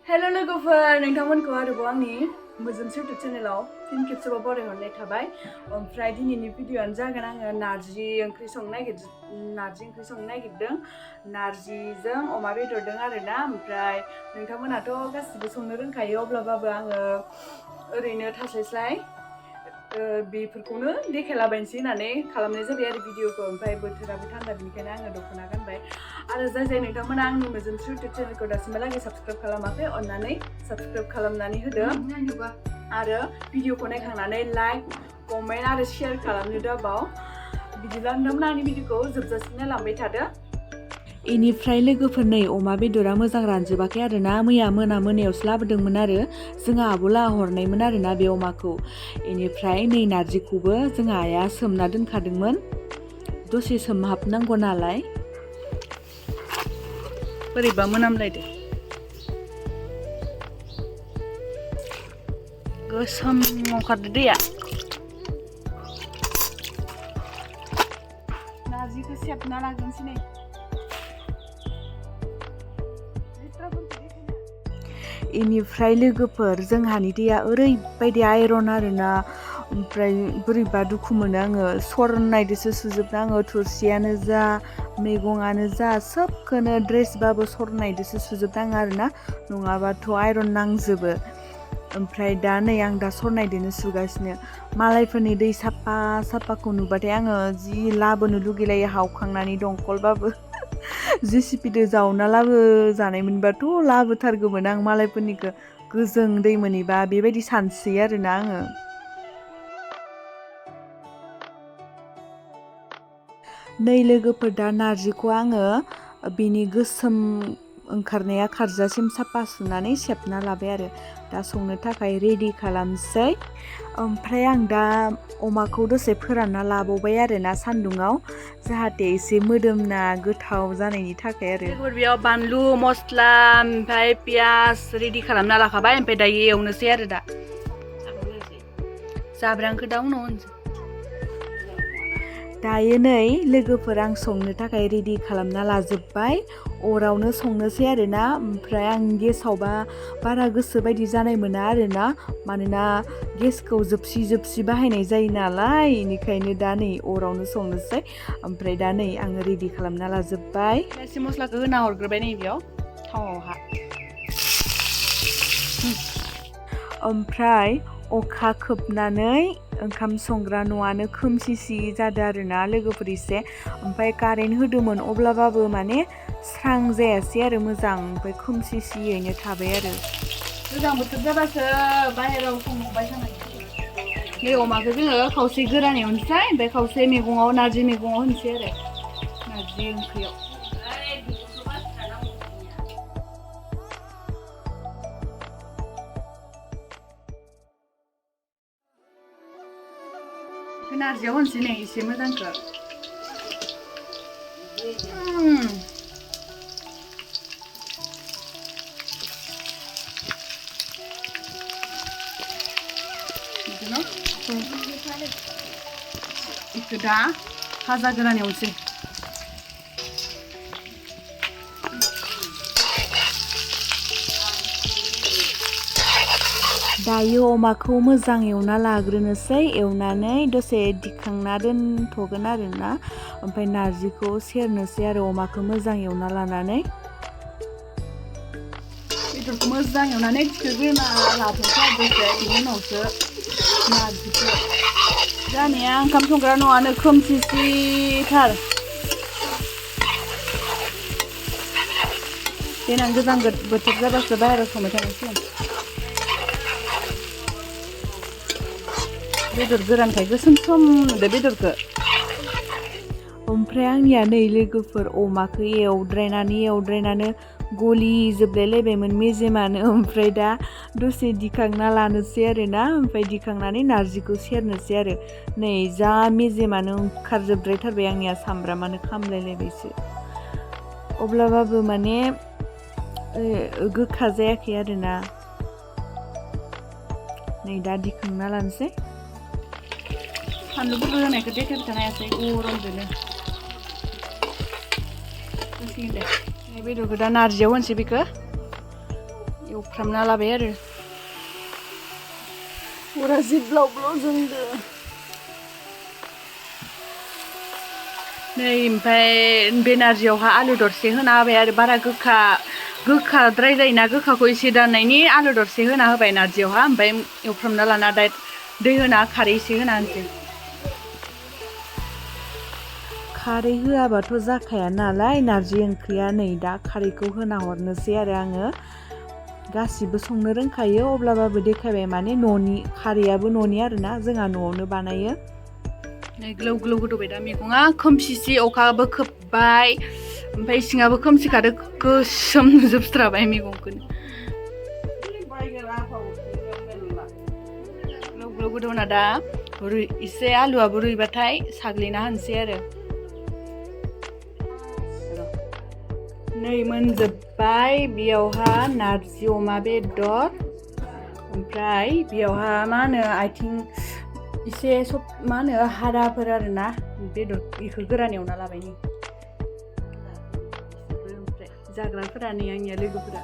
Hello लोगोफोर नोंथांमोनखौ आरोबाव आंनि Mwjwmsri YouTube चेनेलाव फिन खेबसेबाव बरायहरनाय थाबाय ओमफ्राय दिनैनि भिडिअ'आनो जागोन आङो नारजि ओंख्रि संनो नागिरदों नारजिजों अमा बेदरदों आरोना ओमफ्राय नोंथांमोनाथ' गासिबो संनो रोंखायो अब्लाबो आङो ओरैनो थास्लायस्लाय बेफोरखौनो देखायलाबायनोसै होननानै खालामनाय जाबाय आरो भिडिअखौ ओमफ्राय बोथोराबो थान्दा बेनिखायनो आङो दख'ना गानबाय आरो जाय नोंथांमोना आंनि Mwjwmsri YouTube चेनेलखौ दासिमहालागै साबस्क्राइब खालामाखै अन्नानै साबस्क्राइब खालामनानै होदो आरो भिडिअखौ नायखांनानै लाइक कमेन्ट आरो शेयार खालामनो दाबाव बिदिब्ला नोंथांमोना आंनि भिडिअखौ जोबजासिम नायलांबाय थादो इनिफ्राय लोगोफोर नै अमा बेदरा मोजां रानजोबाखै आरोना मैया मोनायावसो लाबोदोंमोन आरो जोंहा आब'ला हरनायमोन आरोना बे अमाखौ इनिफ्राय नै नारजिखौबो जोंहा आइया सोमना दोनखादोंमोन दसे सोमहाबनांगौ नालाय बोरैबा मोनामलायदो गोसोम ओंखारदो दैया नारजिखौ सेबना लाग्रोनोसै नै इनिफ्राय लोगोफोर जोंहानि दैया ओरैबायदि आयरन आरोना ओमफ्राय बोरैबा दुखु मोनो आङो सरनायदोसो सुजोबना आङो थुरसियानो जा मैगङानो जा सबखौनो ड्रेसबाबो सरनायदोसो सुजोबनाङो आरोना नङाबाथ' आयरन नांजोबो ओमफ्राय दा नै आं दा सरनायदोनो सुगासिनो मालायफोरनि दै साफाखौ नुबाथाय आङो जि लाबोनो लुगैलायो हावखांनानै दंखलबाबो जेसिपिदो जावना लाबो जानाय मोनबाथ' लाबोथारगौमोन आं मालायफोरनिखौ गोजों दै मोनैबा बेबायदि सानसै आरोना आङो नै लोगोफोर दा नारजिखौ आङो बेनि गोसोम ओंखारनाया खारजासिम साफा सुनानै सेबना लाबाय आरो दा संनो थाखाय रेडि खालामसै ओमफ्राय आं दा अमाखौ दसे फोरानना लाबावबाय आरोना सान्दुङाव जाहाथे एसे मोदोमना गोथाव जानायनि थाखाय आरो बेयाव बानलु मस्ला ओमफ्राय पियास रेडि खालामना लाखाबाय ओमफ्राय दायो एवनोसै आरो दा जाब्रांखौ दा उनाव होनसै दायो नै लोगोफोर आं संनो थाखाय रेडि खालामना लाजोब्बाय अरावनो संनोसै आरोना ओमफ्राय आं गेसावबा बारा गोसो बायदि जानाय मोना आरोना मानोना गेसखौ जोबसि बाहायनाय जायो नालाय बेनिखायनो दा नै अरावनो संनोसै ओमफ्राय दा नै आङो रेडि खालामना लाजोब्बाय एसे मस्लाखौ होना हरग्रोबाय नै बेयाव थावआवहा ओमफ्राय अखा खोबनानै ओंखाम संग्रा न'आनो खोमसि जादों आरोना लोगोफोर एसे ओमफ्राय कारेन्ट होदोंमोन अब्लाबाबो माने स्रां जायासै आरो मोजां ओमफ्राय खोमसियैनो थाबाय आरो गोजां बोथोर जाबासो बाहेरायाव संबाय थानाय बे अमाखौ जोङो खावसे गोरान एवनोसै ओमफ्राय खावसे मैगङाव नारजि मैगङाव होनोसै आरो नारजि ओंख्रियाव नारजियाव होनसै नै एसे मोजांखौ बेखौ दा भाजा गोरान एवनोसै दायो अमाखौ मोजां एवना लाग्रोनोसै एवनानै दसे दिखांना दोनथ'गोन आरोना ओमफ्राय नारजिखौ सेरनोसै आरो अमाखौ मोजां एवना लानानै बेदरखौ मोजां एवनानै थिखोग्रोना लाथ'सै दसे बिनि उनावसो नारजिखौ जानाया ओंखाम संग्रा न'आनो खोमसिथार देनां गोजां बोथोर जाबासो बाहेरायाव संबाय थानांसिगोन बेदर गोरानखाय गोसोम नुदो बेदरखौ ओमफ्राय आंनिया नै लोगोफोर अमाखौ एवद्रायनानै गलिजोबलायलायबायमोन मेजेमानो ओमफ्राय दा दसे दिखांना लानोसै आरोना ओमफ्राय दिखांनानै नारजिखौ सेरनोसै आरो नै जा मेजेमानो ओंखारजोबद्रायथारबाय आंनिया सामब्रामानो खामलायलायबायसो अब्लाबाबो माने गोखा जायाखै आरोना नै दा दिखांना लानोसै फानलुफोरबो होनायखौ देखायबाय थानो हायासै गरमजोंनो बेदरखौ दा नारजियाव होनसै बेखौ एवफ्रामना लाबाय आरो अरा जि ब्लाव ब्लाव जोंदो नै ओमफ्राय बे नारजियावहा आलु दरसे होना होबाय आरो बारा गोखाद्राय जायोना गोखाखौ एसे दाननायनि आलु दरसे होना होबाय नारजियावहा ओमफ्राय एवफ्रामना लाना दै होना खारै एसे होना होनसै खारै होआबाथ' जाखाया नालाय नारजि ओंख्रिया नै दा खारैखौ होना हरनोसै आरो आङो गासिबो संनो रोंखायो अब्लाबो देखायबाय माने न'नि खारैयाबो न'नि आरोना जोंहा न'आवनो बानायो नै ग्लौ ग्लौ गोदौबाय दा मैगङा खोमसिसि अखाबो खोबबाय ओमफ्राय सिङाबो खोमसिखादो गोसोम नुजोबस्राबाय मैगंखौनो ग्लौ ग्लौ गोदौना दा एसे आलुआबो रुइबाथाय साग्लिना होनसै आरो नै मोनजोब्बाय बेयावहा नारजि अमा बेदर ओमफ्राय बेयावहा मा होनो आथिं एसे सब मा होनो हाराफोर आरोना बेदर बेखौ गोरान एवना लाबाय नै ओमफ्राय जाग्राफोरा नै आंनिया लोगोफोरा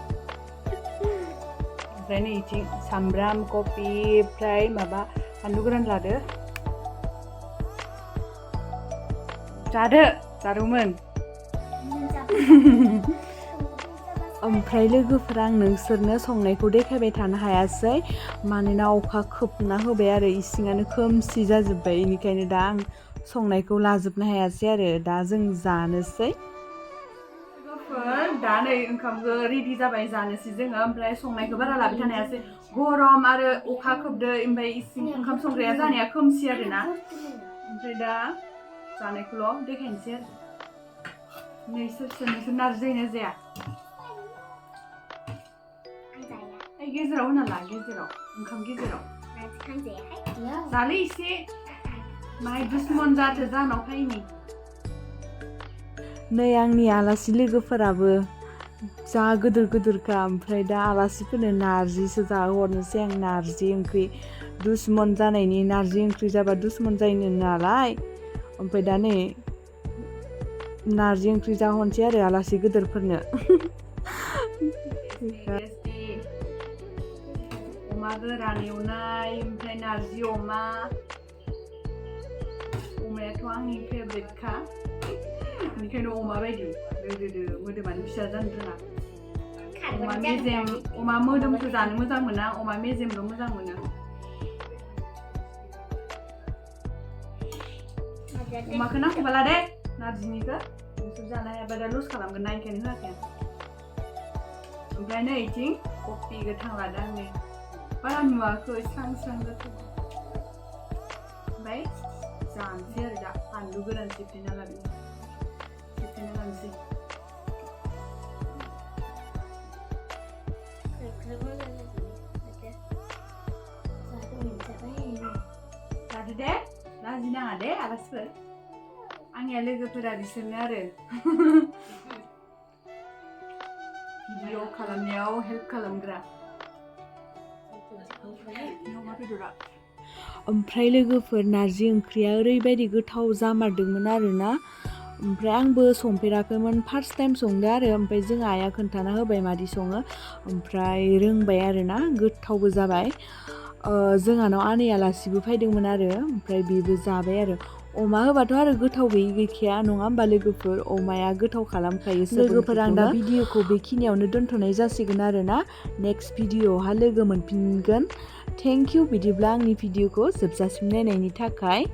ओमफ्राय नै इथिं सामब्राम कफि ओमफ्राय माबा बानलु गोरान लादो जादोंमोन ओमफ्राय लोगोफोरा आं नोंसोरनो संनायखौ देखायबाय थानो हायासै मानोना अखा खोबना होबाय आरो इसिङानो खोमसि जाजोब्बाय बेनिखायनो दा आं संनायखौ लाजोबनो हायासै आरो दा जों जानोसै लोगोफोर दा नै ओंखामखौ रेडि जाबाय जानोसै जोङो ओमफ्राय संनायखौ बारा लाबाय थानो हायासै गरम आरो अखा खोबदो ओमफ्राय इसिं ओंखाम संग्राया जानाया खोमसि आरोना ओमफ्राय दा जानायखौल' देखायनोसै आरो नोंसोर नारजि जाया गेजेराव होना ला गेजेराव ओंखाम गेजेराव जाले एसे माहाय दुश्मन जाथो जानाव फायनि नै आंनि आलासि लोगोफोराबो जा गोदोरखा ओमफ्राय दा आलासिफोरनो नारजिसो जाहोहरनोसै आं नारजि ओंख्रि दुश्मन जानायनि नारजि ओंख्रि जाबा दुश्मन जायो नालाय ओमफ्राय दा नै नारजि ओंख्रि जाहोनोसै आरो आलासि गोदोरफोरनो अमा गोरान एवनाय ओमफ्राय नारजि अमायाथ' आंनि फेभरेटखा बेनिखायनो अमा बायदि दोदो मोदोमानो फिसा जानो रोङा अमा मोदोमखौ जानो मोजां मोना अमा मेजेमल' मोजां मोनो अमाखौ नांगौबाला दे नारजिनिखौ नोंसोर जानो हायाबा दा लस खालामगोन ना ओंखायनो होआखै ओमफ्राय नै इथिं कफि गोथां लादों आं नै बारा नुवाखै स्रां गोथां ओमफ्राय जानोसै आरो दा बानलु गोरान सेफ्लेना लानोसै जादो दे लाजि नाङा दे आलासिफोर आंनिया लोगोफोरा बिसोरनो आरो भिडिअ खालामनायाव हेल्प खालामग्रा ओमफ्राय लोगोफोर नारजि ओंख्रिया ओरैबायदि गोथाव जामारदोंमोन आरोना ओमफ्राय आंबो संफेराखैमोन फार्स्ट टाइम संदो आरो ओमफ्राय जों आइया खोन्थाना होबाय मादि सङो ओमफ्राय रोंबाय आरोना गोथावबो जाबाय जोंहानाव आनै आलासिबो फैदोंमोन आरो ओमफ्राय बेबो जाबाय आरो अमा होबाथ' आरो गोथाव गैया नङा होमबा लोगोफोर अमाया गोथाव खालामखायो लोगोफोर आं दा भिडिअखौ बेखिनियावनो दोनथ'नाय जासिगोन आरोना नेक्स्ट भिडिअआवहा लोगो मोनफिनगोन थेंक इउ बिदिब्ला आंनि भिडिअखौ जोबजासिम नायनायनि थाखाय